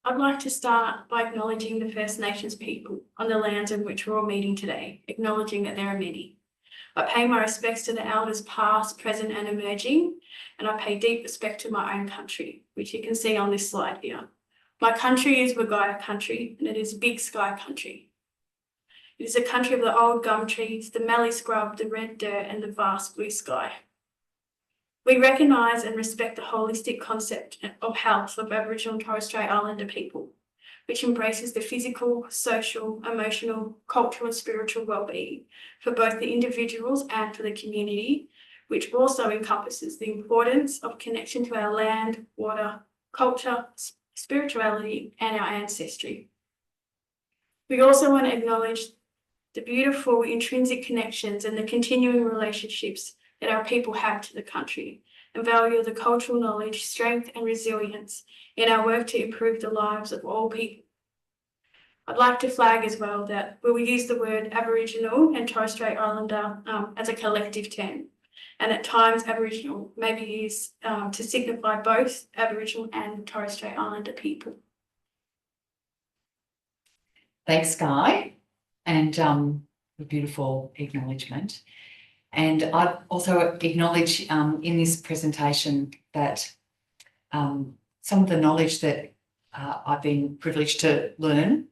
I'd like to start by acknowledging the First Nations people on the lands in which we're all meeting today, acknowledging that there are many. I pay my respects to the elders past, present and emerging, and I pay deep respect to my own country, which you can see on this slide here. My country is Wagaya country, and it is Big Skye country. It is a country of the old gum trees, the mallee scrub, the red dirt and the vast blue sky. We recognise and respect the holistic concept of health of Aboriginal and Torres Strait Islander people, which embraces the physical, social, emotional, cultural and spiritual well-being for both the individuals and for the community, which also encompasses the importance of connection to our land, water, culture, spirituality and our ancestry. We also want to acknowledge the beautiful intrinsic connections and the continuing relationships that our people have to the country, and value the cultural knowledge, strength and resilience in our work to improve the lives of all people. I'd like to flag as well that we will use the word Aboriginal and Torres Strait Islander as a collective term, and at times Aboriginal may be used to signify both Aboriginal and Torres Strait Islander people. Thanks, Skye, and a beautiful acknowledgement. And I'd also acknowledge in this presentation that some of the knowledge that I've been privileged to learn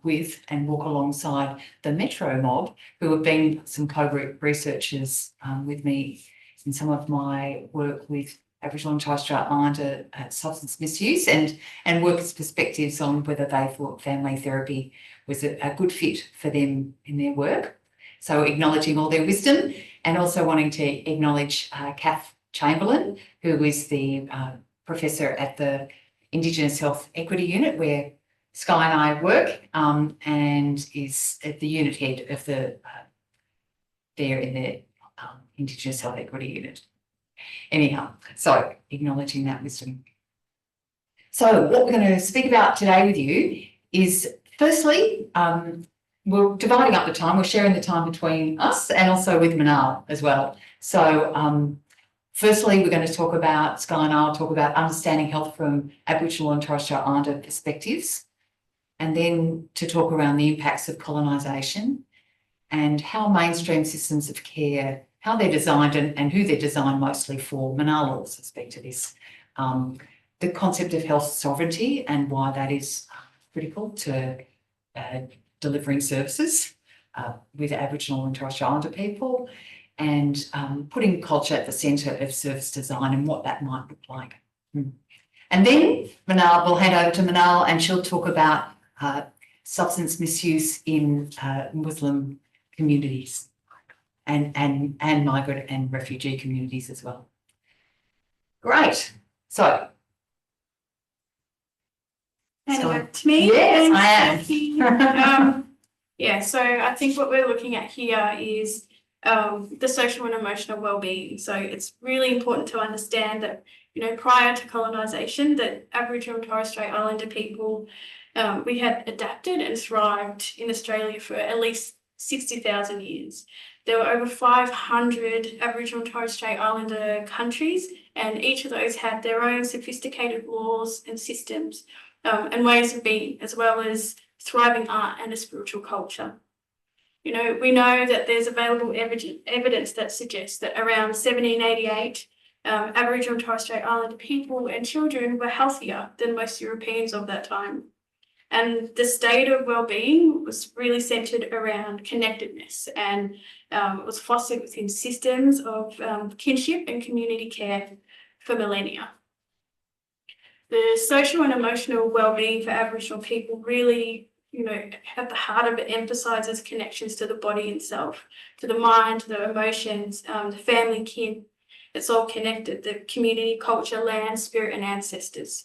with and walk alongside the Metro mob, who have been some co-researchers with me in some of my work with Aboriginal and Torres Strait Islander substance misuse and workers' perspectives on whether they thought family therapy was a good fit for them in their work. So acknowledging all their wisdom, and also wanting to acknowledge Kath Chamberlain, who is the professor at the Indigenous Health Equity Unit where Skye and I work, and is at the unit head of the there in the Indigenous Health Equity Unit. Anyhow, so acknowledging that wisdom. So what we're going to speak about today with you is, firstly, we're dividing up the time. We're sharing the time between us and also with Manal as well. So firstly, we're going to talk about, Skye and I'll talk about understanding health from Aboriginal and Torres Strait Islander perspectives, and then to talk around the impacts of colonisation and how mainstream systems of care, how they're designed and who they're designed mostly for. Manal will also speak to this. The concept of health sovereignty and why that is critical to delivering services with Aboriginal and Torres Strait Islander people, and putting culture at the centre of service design and what that might look like. And then Manal, we'll hand over to Manal, and she'll talk about substance misuse in Muslim communities and migrant and refugee communities as well. Great. So Hand over to me. Yes, I am. Yeah, so I think what we're looking at here is the social and emotional well-being. So it's really important to understand that, you know, prior to colonisation, that Aboriginal and Torres Strait Islander people, we had adapted and thrived in Australia for at least 60,000 years. There were over 500 Aboriginal and Torres Strait Islander countries, and each of those had their own sophisticated laws and systems and ways of being, as well as thriving art and a spiritual culture. You know, we know that there's available evidence that suggests that around 1788, Aboriginal and Torres Strait Islander people and children were healthier than most Europeans of that time. And the state of well-being was really centred around connectedness, and it was fostered within systems of kinship and community care for millennia. The social and emotional well-being for Aboriginal people really, you know, at the heart of it emphasises connections to the body itself, to the mind, to the emotions, the family, kin. It's all connected, the community, culture, land, spirit and ancestors.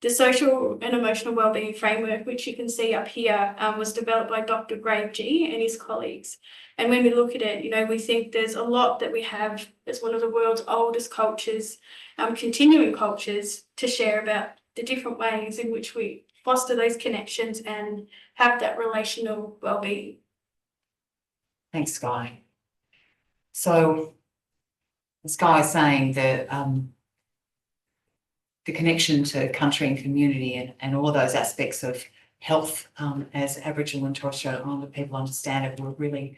The social and emotional wellbeing framework, which you can see up here, was developed by Dr. Grave G and his colleagues. And when we look at it, you know, we think there's a lot that we have as one of the world's oldest cultures, continuing cultures, to share about the different ways in which we foster those connections and have that relational wellbeing. Thanks, Skye. So, Skye is saying that the connection to country and community and all of those aspects of health as Aboriginal and Torres Strait Islander people understand it were really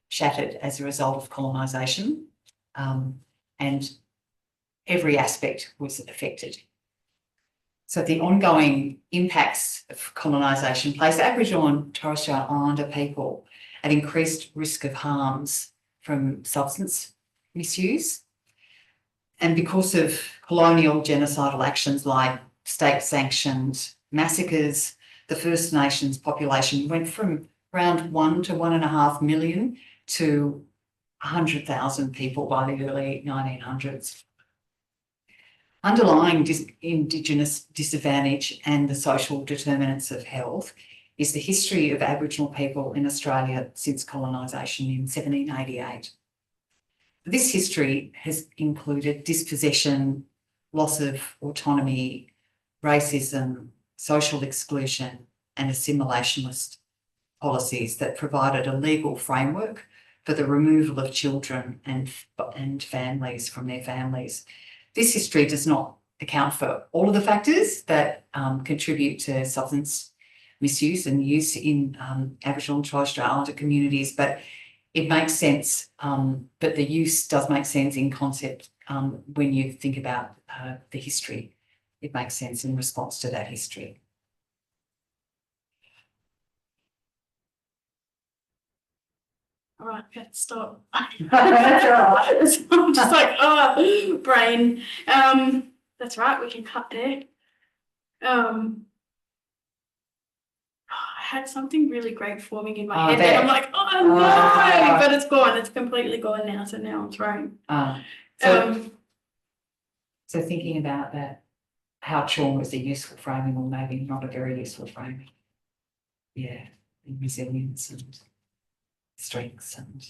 shattered as a result of colonisation, and every aspect was affected. So the ongoing impacts of colonisation place Aboriginal and Torres Strait Islander people at increased risk of harms from substance misuse. And because of colonial genocidal actions like state-sanctioned massacres, the First Nations population went from around 1 to 1.5 million to 100,000 people by the early 1900s. Underlying Indigenous disadvantage and the social determinants of health is the history of Aboriginal people in Australia since colonisation in 1788. This history has included dispossession, loss of autonomy, racism, social exclusion, and assimilationist policies that provided a legal framework for the removal of children and families from their families. This history does not account for all of the factors that contribute to substance misuse and use in Aboriginal and Torres Strait Islander communities, but it makes sense, but the use does make sense in concept when you think about the history. It makes sense in response to that history. All right, okay, stop. That's all right. I'm just like, oh, brain. That's right, we can cut there. I had something really great forming in my head, and I'm like, oh no, but it's gone. It's completely gone now. So now I'm thrown. So thinking about that, how trauma is a useful framing or maybe not a very useful framing. Yeah, and resilience and strengths and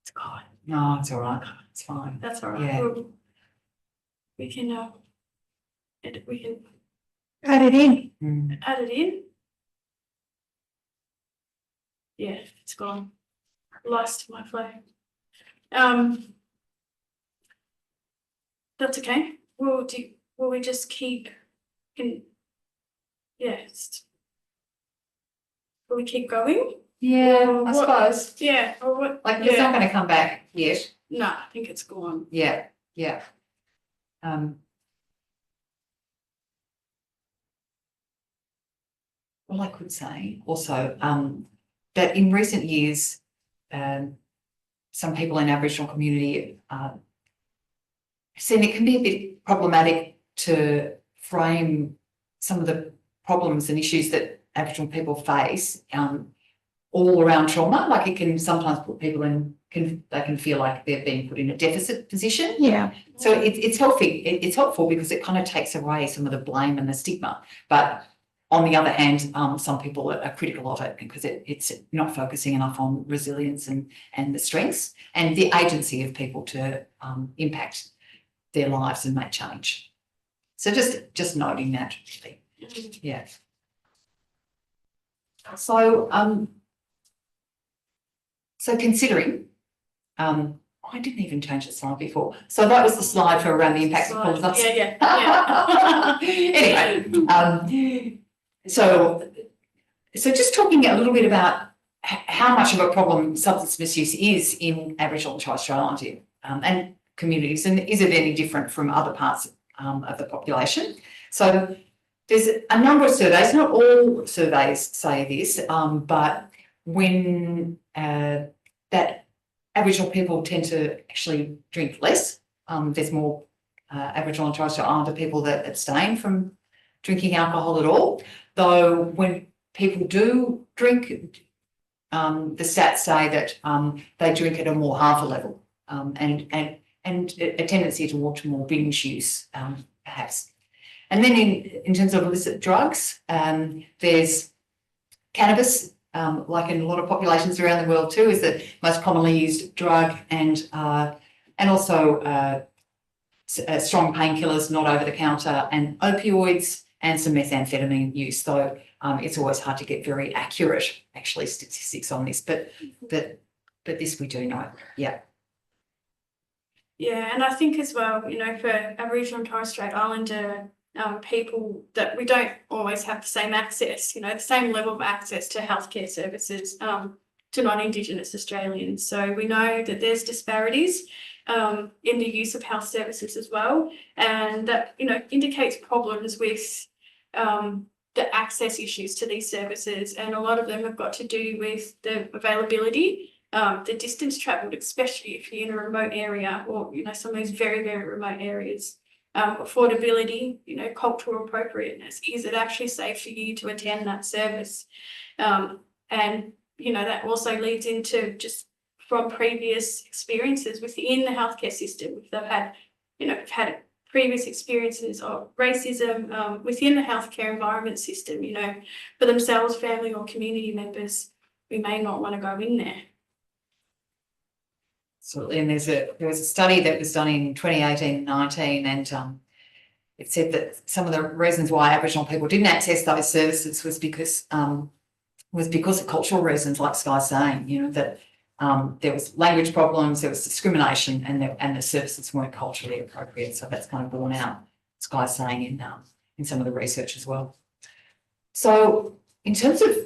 it's gone. no, it's all right. It's fine. That's all right. Yeah. We can we can Add it in. add it in. Yeah, it's gone. Lost my flow. That's okay. Will we just keep will we keep going? Yeah, I suppose. Yeah, or what? Like it's not going to come back yet. No, I think it's gone. Yeah, yeah. Well, I could say also that in recent years, some people in Aboriginal community seen it can be a bit problematic to frame some of the problems and issues that Aboriginal people face all around trauma. Like it can sometimes put people in, they can feel like they're being put in a deficit position. Yeah. So it's healthy. It's helpful because it kind of takes away some of the blame and the stigma. But on the other hand, some people are critical of it because it's not focusing enough on resilience and the strengths and the agency of people to impact their lives and make change. So just noting that, really. Yeah. So so considering, I didn't even change the slide before. So that was the slide for around the impacts of colonisation. Yeah. Anyway, so just talking a little bit about how much of a problem substance misuse is in Aboriginal and Torres Strait Islander and communities, and is it any different from other parts of the population? So there's a number of surveys, not all surveys say this, but when that Aboriginal people tend to actually drink less, there's more Aboriginal and Torres Strait Islander people that abstain from drinking alcohol at all. Though when people do drink, the stats say that they drink at a more harmful level and a tendency towards more binge use, perhaps. And then in terms of illicit drugs, there's cannabis, like in a lot of populations around the world too, is the most commonly used drug, and also strong painkillers, not over the counter, and opioids, and some methamphetamine use. Though it's always hard to get very accurate, actually, statistics on this, but but this we do know. Yeah. Yeah, and I think as well, you know, for Aboriginal and Torres Strait Islander people, that we don't always have the same access, you know, the same level of access to healthcare services to non-Indigenous Australians. So we know that there's disparities in the use of health services as well, and that, you know, indicates problems with the access issues to these services, and a lot of them have got to do with the availability, the distance travelled, especially if you're in a remote area, or, you know, some of those very, very remote areas. Affordability, you know, cultural appropriateness. Is it actually safe for you to attend that service? And, you know, that also leads into just from previous experiences within the healthcare system. If they've had, you know, had previous experiences of racism within the healthcare environment system, you know, for themselves, family or community members, we may not want to go in there. Absolutely. And there was a study that was done in 2018-19, and it said that some of the reasons why Aboriginal people didn't access those services was because of cultural reasons, like Skye's saying, you know, that there was language problems, there was discrimination, and the services weren't culturally appropriate. So that's kind of borne out, Skye's saying, in some of the research as well. So in terms of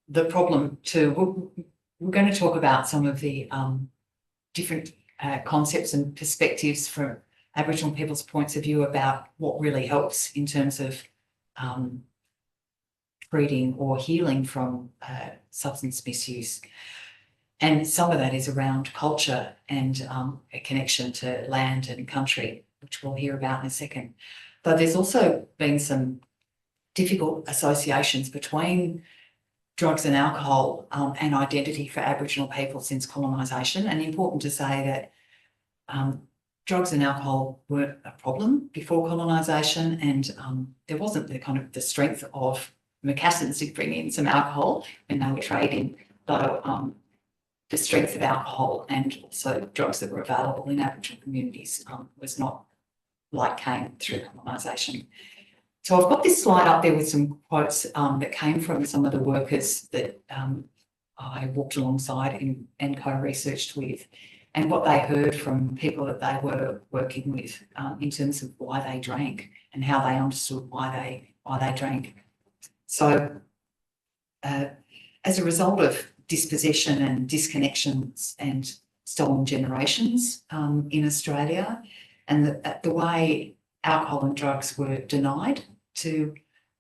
the problem too, we're going to talk about some of the different concepts and perspectives from Aboriginal people's points of view about what really helps in terms of treating or healing from substance misuse. And some of that is around culture and a connection to land and country, which we'll hear about in a second. Though there's also been some difficult associations between drugs and alcohol and identity for Aboriginal people since colonisation. And important to say that drugs and alcohol weren't a problem before colonisation, and there wasn't the kind of the strength of Macassans to bring in some alcohol when they were trading, though the strength of alcohol and also drugs that were available in Aboriginal communities was not like came through colonisation. So I've got this slide up there with some quotes that came from some of the workers that I walked alongside and co-researched with, and what they heard from people that they were working with in terms of why they drank and how they understood why they drank. So as a result of dispossession and disconnections and stolen generations in Australia, and the way alcohol and drugs were denied to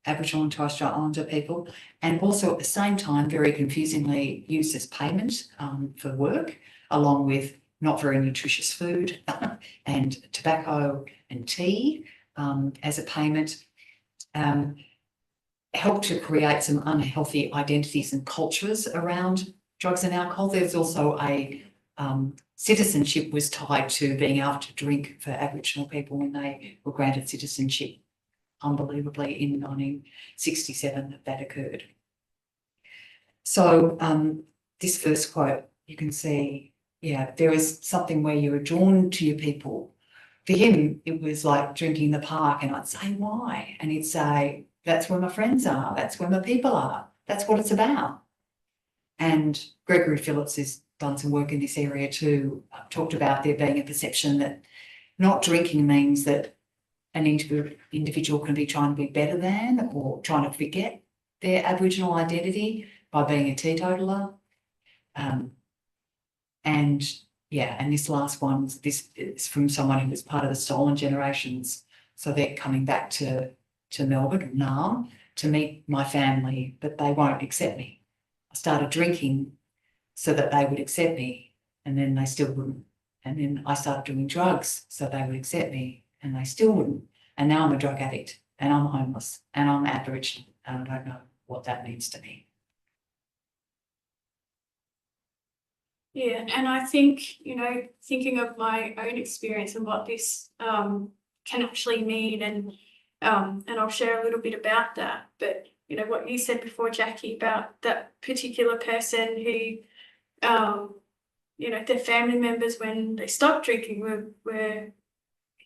Aboriginal and Torres Strait Islander people, and also at the same time very confusingly used as payment for work, along with not very nutritious food and tobacco and tea as a payment, helped to create some unhealthy identities and cultures around drugs and alcohol. There's also a citizenship was tied to being able to drink for Aboriginal people when they were granted citizenship. Unbelievably, in 1967 that occurred. So this first quote, you can see, yeah, there was something where you were drawn to your people. For him, it was like drinking in the park, and I'd say, why? And he'd say, that's where my friends are, that's where my people are, that's what it's about. And Gregory Phillips has done some work in this area too, talked about there being a perception that not drinking means that an individual can be trying to be better than or trying to forget their Aboriginal identity by being a teetotaler. And yeah, and this last one, this is from someone who was part of the stolen generations. So they're coming back to Melbourne, Naarm, to meet my family, but they won't accept me. I started drinking so that they would accept me, and then they still wouldn't. And then I started doing drugs so they would accept me, and they still wouldn't. And now I'm a drug addict, and I'm homeless, and I'm Aboriginal, and I don't know what that means to me. Yeah, and I think, you know, thinking of my own experience and what this can actually mean, and I'll share a little bit about that. But, you know, what you said before, Jacqui, about that particular person who, you know, their family members, when they stopped drinking, were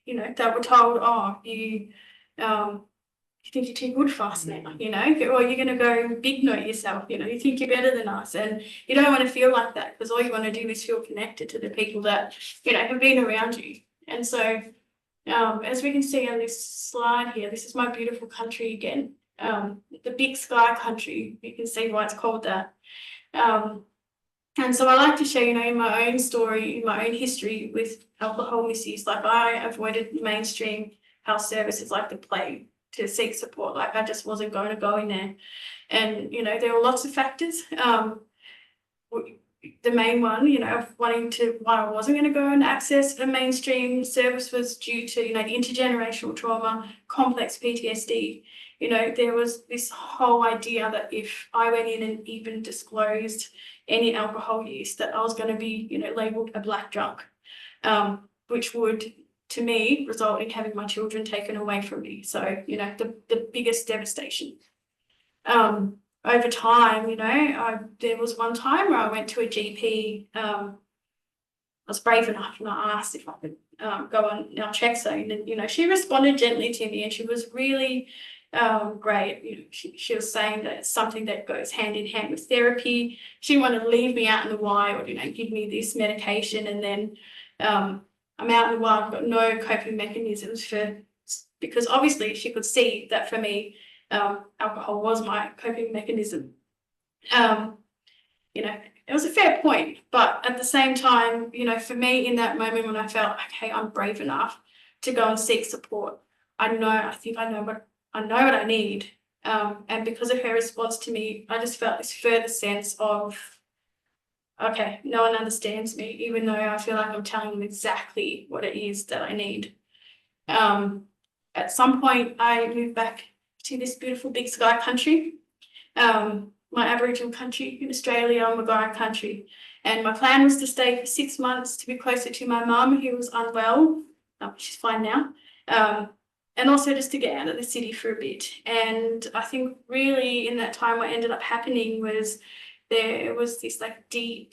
you know, they were told, oh, you think you're too good for us now, you know, or you're going to go big note yourself, you know, you think you're better than us, and you don't want to feel like that, because all you want to do is feel connected to the people that, you know, have been around you. And so as we can see on this slide here, this is my beautiful country again, the big Skye country. You can see why it's called that. And so I like to share, you know, in my own story, in my own history with alcohol misuse, like I avoided mainstream health services like the plague to seek support. Like I just wasn't going to go in there. And, you know, there were lots of factors. The main one, you know, of wanting to, why I wasn't going to go and access a mainstream service was due to, you know, intergenerational trauma, complex PTSD. You know, there was this whole idea that if I went in and even disclosed any alcohol use, that I was going to be, you know, labelled a black drunk, which would, to me, result in having my children taken away from me. So, you know, the biggest devastation. Over time, you know, there was one time where I went to a GP. I was brave enough and I asked if I could go on naltrexone, and you know, she responded gently to me, and she was really great. You know, she was saying that it's something that goes hand in hand with therapy. She wanted to leave me out in the wild, you know, give me this medication, and then I'm out in the wild, I've got no coping mechanisms because obviously she could see that for me, alcohol was my coping mechanism. You know, it was a fair point, but at the same time, you know, for me in that moment when I felt, okay, I'm brave enough to go and seek support, I know what I need. And because of her response to me, I just felt this further sense of, okay, no one understands me, even though I feel like I'm telling them exactly what it is that I need. At some point, I moved back to this beautiful big Skye country, my Aboriginal country in Australia, Maguire country. And my plan was to stay for 6 months to be closer to my mum, who was unwell. She's fine now. And also just to get out of the city for a bit. And I think really in that time what ended up happening was there was this like deep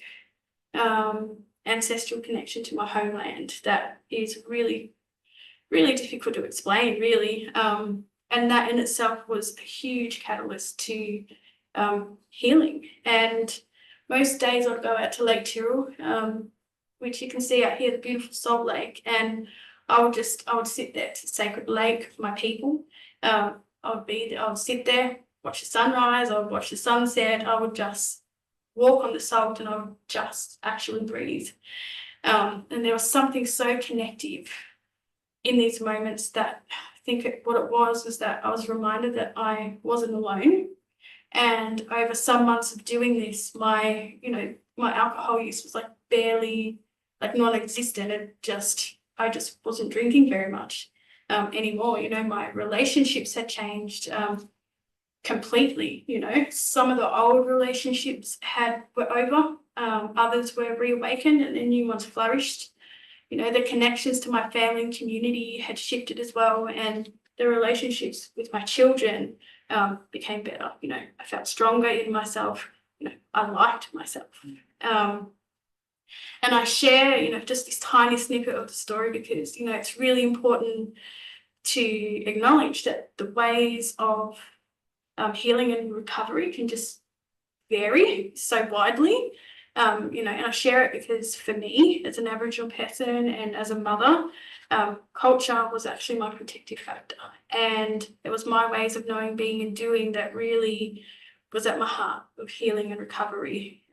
ancestral connection to my homeland that is really, really difficult to explain, really. And that in itself was a huge catalyst to healing. And most days I'd go out to Lake Tyrrell, which you can see out here, the beautiful Salt Lake, and I would sit there. It's a sacred lake for my people. I would sit there, watch the sunrise, I would watch the sunset, I would just walk on the salt, and I would just actually breathe. And there was something so connective in these moments that I think what it was that I was reminded that I wasn't alone. And over some months of doing this, my alcohol use was like barely, like non-existent. I just wasn't drinking very much anymore. You know, my relationships had changed completely. You know, some of the old relationships were over, others were reawakened, and the new ones flourished. You know, the connections to my family and community had shifted as well, and the relationships with my children became better. You know, I felt stronger in myself. You know, I liked myself. And I share, you know, just this tiny snippet of the story because, you know, it's really important to acknowledge that the ways of healing and recovery can just vary so widely. You know, and I share it because for me, as an Aboriginal person and as a mother, culture was actually my protective factor. And it was my ways of knowing, being, and doing that really was at my heart of healing and recovery.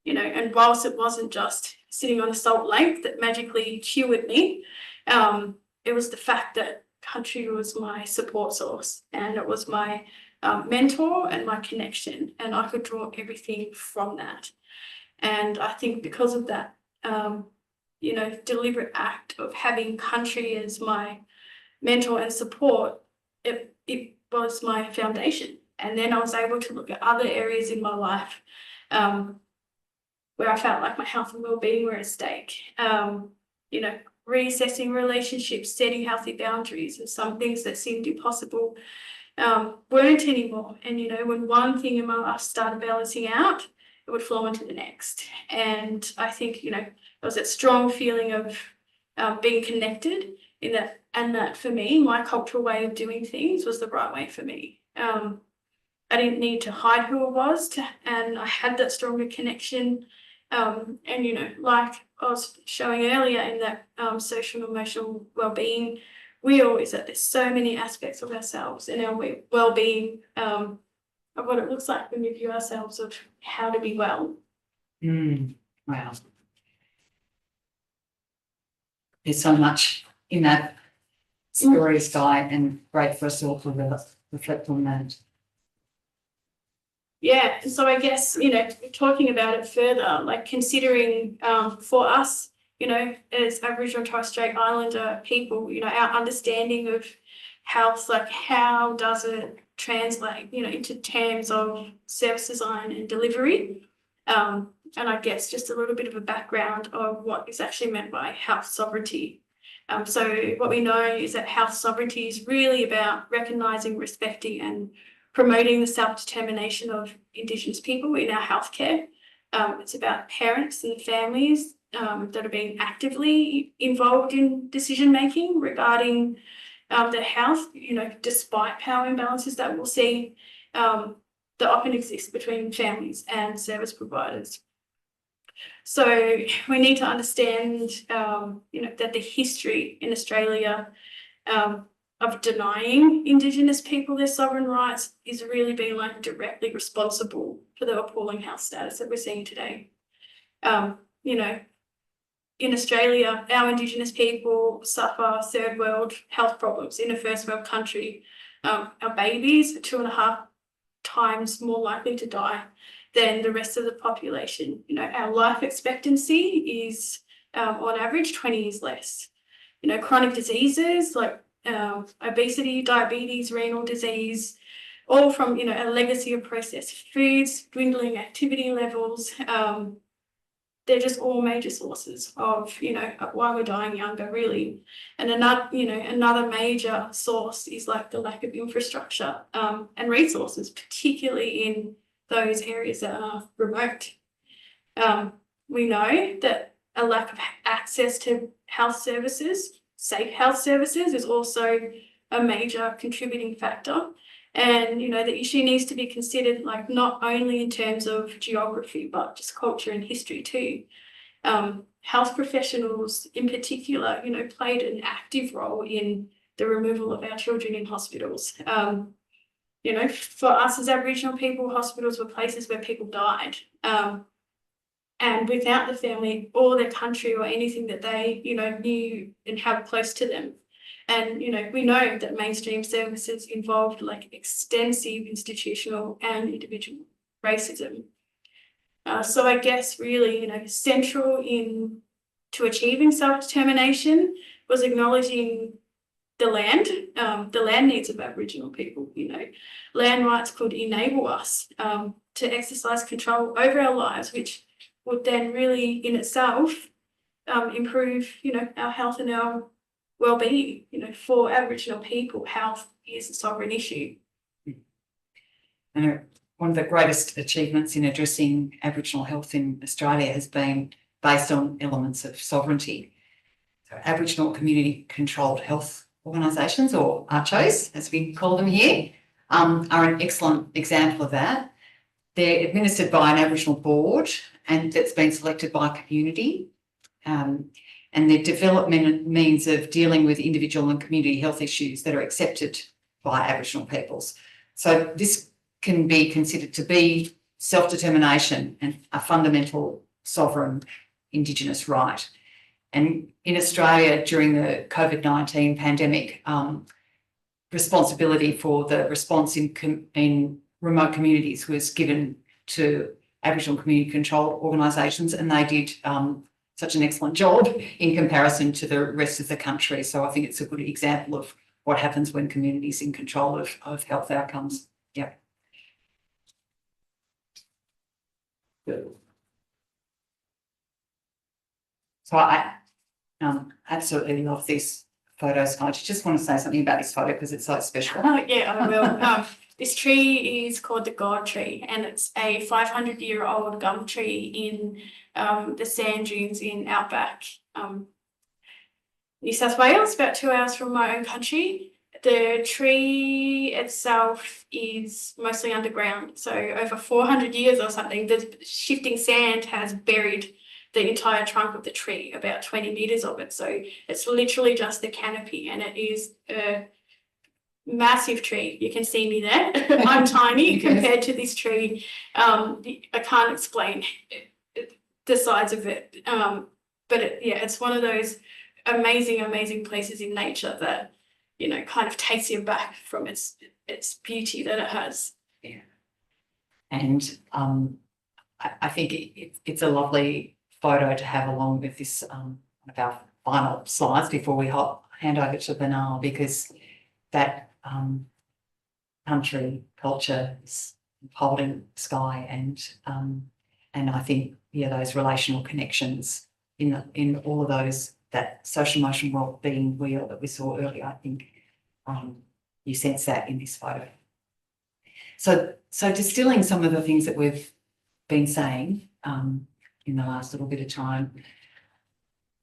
You know, and whilst it wasn't just sitting on a salt lake that magically cured me, it was the fact that country was my support source, and it was my mentor and my connection, and I could draw everything from that. And I think because of that, you know, deliberate act of having country as my mentor and support, it was my foundation. And then I was able to look at other areas in my life where I felt like my health and well-being were at stake. You know, reassessing relationships, setting healthy boundaries, and some things that seemed impossible weren't anymore. And, you know, when one thing in my life started balancing out, it would flow into the next. And I think, you know, it was that strong feeling of being connected that for me, my cultural way of doing things was the right way for me. I didn't need to hide who I was, and I had that stronger connection. And like I was showing earlier in that social and emotional well-being wheel, is that there's so many aspects of ourselves and our well-being, of what it looks like when we view ourselves, of how to be well. Wow. There's so much in that story, Skye, and great for us all to reflect on that. Yeah, and so I guess, talking about it further, like considering for us, as Aboriginal and Torres Strait Islander people, our understanding of health, like how does it translate, into terms of service design and delivery. And I guess just a little bit of a background of what is actually meant by health sovereignty. So what we know is that health sovereignty is really about recognising, respecting and promoting the self-determination of Indigenous people in our healthcare. It's about parents and families that are being actively involved in decision-making regarding their health, despite power imbalances that we'll see that often exist between families and service providers. So we need to understand, that the history in Australia of denying Indigenous people their sovereign rights is really being directly responsible for the appalling health status that we're seeing today. In Australia, our Indigenous people suffer third world health problems in a first world country. Our babies are 2.5 times more likely to die than the rest of the population. Our life expectancy is on average 20 years less. Chronic diseases like obesity, diabetes, renal disease, all from a legacy of processed foods, dwindling activity levels. They're just all major sources of why we're dying younger, really. And another major source is like the lack of infrastructure and resources, particularly in those areas that are remote. We know that a lack of access to health services, safe health services, is also a major contributing factor. And, the issue needs to be considered like not only in terms of geography, but just culture and history too. Health professionals in particular, played an active role in the removal of our children in hospitals. For us as Aboriginal people, hospitals were places where people died. And without the family or their country or anything that they, knew and had close to them. And, we know that mainstream services involved like extensive institutional and individual racism. So I guess really, central to achieving self-determination was acknowledging the land needs of Aboriginal people. Land rights could enable us to exercise control over our lives, which would then really in itself improve, our health and our well-being. For Aboriginal people, health is a sovereign issue. And one of the greatest achievements in addressing Aboriginal health in Australia has been based on elements of sovereignty. So Aboriginal community-controlled health organisations, or ACCHOs, as we call them here, are an excellent example of that. They're administered by an Aboriginal board and that's been selected by community. And their development means of dealing with individual and community health issues that are accepted by Aboriginal peoples. So this can be considered to be self-determination and a fundamental sovereign Indigenous right. And in Australia, during the COVID-19 pandemic, responsibility for the response in remote communities was given to Aboriginal community control organisations, and they did such an excellent job in comparison to the rest of the country. So I think it's a good example of what happens when communities in control of health outcomes. Yeah. Good. So I absolutely love this photo, Skye. I just want to say something about this photo because it's so special. Oh, yeah, I will. This tree is called the God tree, and it's a 500-year-old gum tree in the sand dunes in Outback. New South Wales, about 2 hours from my own country. The tree itself is mostly underground, so over 400 years or something, the shifting sand has buried the entire trunk of the tree, about 20 meters of it. So it's literally just the canopy, and it is a massive tree. You can see me there. I'm tiny compared to this tree. I can't explain the size of it, but it's one of those amazing places in nature that, you know, kind of takes you back from its beauty that it has. Yeah. And I think it's a lovely photo to have along with this one of our final slides before we hand over to Banal, because that country culture is holding Skye, and I think those relational connections in all of those, that social emotional well-being wheel that we saw earlier. I think you sense that in this photo. So distilling some of the things that we've been saying in the last little bit of time,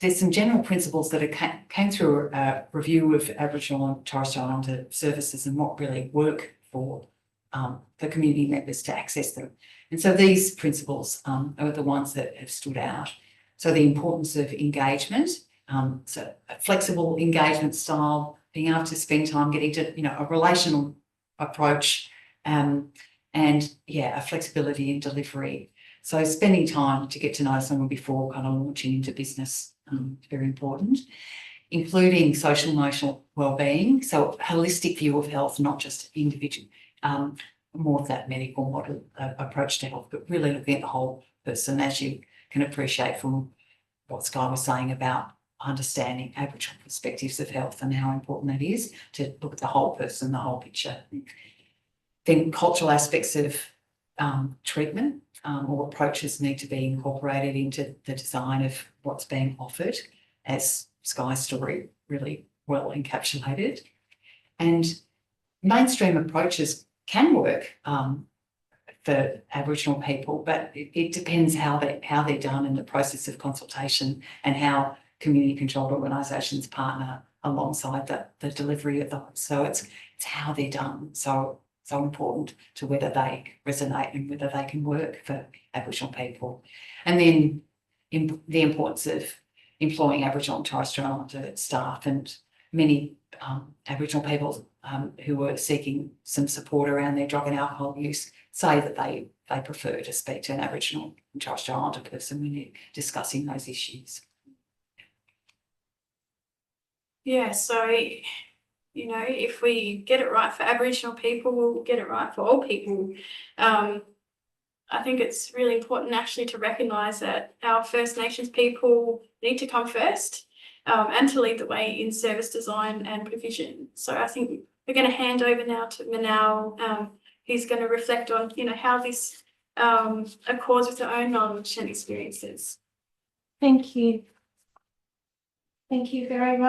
there's some general principles that came through a review of Aboriginal and Torres Strait Islander services and what really work for the community members to access them. And so these principles are the ones that have stood out. So the importance of engagement, so a flexible engagement style, being able to spend time getting to, a relational approach, and a flexibility in delivery. So spending time to get to know someone before kind of launching into business, very important. Including social emotional well-being, so a holistic view of health, not just individual, more of that medical model approach to health, but really looking at the whole person, as you can appreciate from what Skye was saying about understanding Aboriginal perspectives of health and how important that is to look at the whole person, the whole picture. Then cultural aspects of treatment or approaches need to be incorporated into the design of what's being offered, as Skye's story really well encapsulated. And mainstream approaches can work for Aboriginal people, but it depends how they're done in the process of consultation and how community controlled organisations partner alongside the delivery of those. So it's how they're done. So important to whether they resonate and whether they can work for Aboriginal people. And then the importance of employing Aboriginal and Torres Strait Islander staff, and many Aboriginal people who are seeking some support around their drug and alcohol use say that they prefer to speak to an Aboriginal and Torres Strait Islander person when you're discussing those issues. Yeah, so, if we get it right for Aboriginal people, we'll get it right for all people. I think it's really important actually to recognise that our First Nations people need to come first, and to lead the way in service design and provision. So I think we're going to hand over now to Manal, who's going to reflect on, how this accords with her own knowledge and experiences. Thank you. Thank you very much.